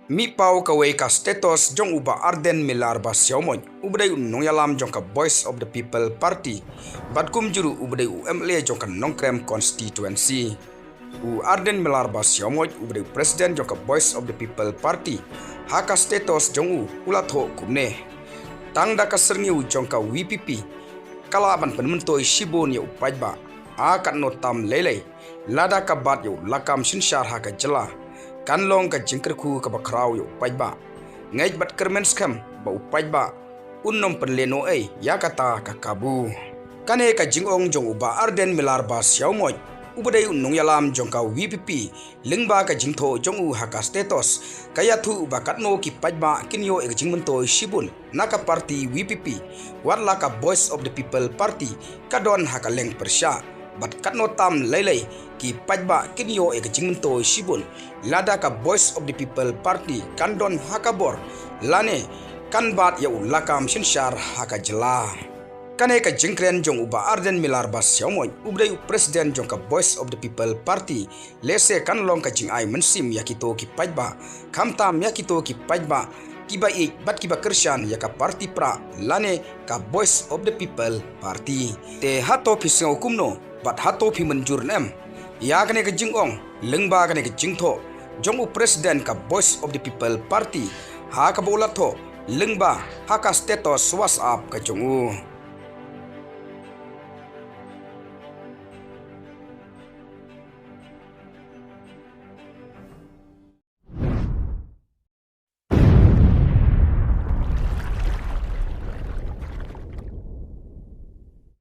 Mi pau kawai ka status jong uba arden milar ba siamoy ubdai nong yalam jong ka Voice of the People Party batkum juru ubdai UMLA jong ka nongkrem constituency arden milar ba siamoy ubdai president jong ka Voice of the People Party haka status jong ulat ho kumne Tang da ka syrngiew jong ka VPP kalaban myntoi shibon ya Paitbah Ah katno tam lelei lada kabat yo lakam sinshar haka jela kanlong ka jingkerku ka bakraw yo Paitbah ngay bat kermen skam ba Paitbah unnom penleno ya kata ka kabu kane ka jingong jong uba arden milar ba siamoy ubadai unong yalam jong ka VPP lingba ka jingtho jong haka status kaya thu uba katno ki Paitbah kinyo myntoi shibun naka party VPP warla ka Voice of the People Party kadon haka leng persya bat katno tam lelei ki Paitbah kinyo myntoi shibun lada ka Voice of the People Party kandon hakabor lane kanbat ya ulakam sinshar haka jela kane ka jingkren jong uba arden milar ba siamoy ubdai president jong ka Voice of the People Party lese kanlong ka jing ai mensim yakito ki Paitbah kamtam yakito ki Paitbah kiba bat kiba kersyan ya ka parti pra lane ka Voice of the People Party te hato pisau kumno bat hato pi menjur nem ya kane ka jingong lengba kane ka jingtho jong president ka Voice of the People Party ha ka bolatho lengba ha ka status WhatsApp ka jong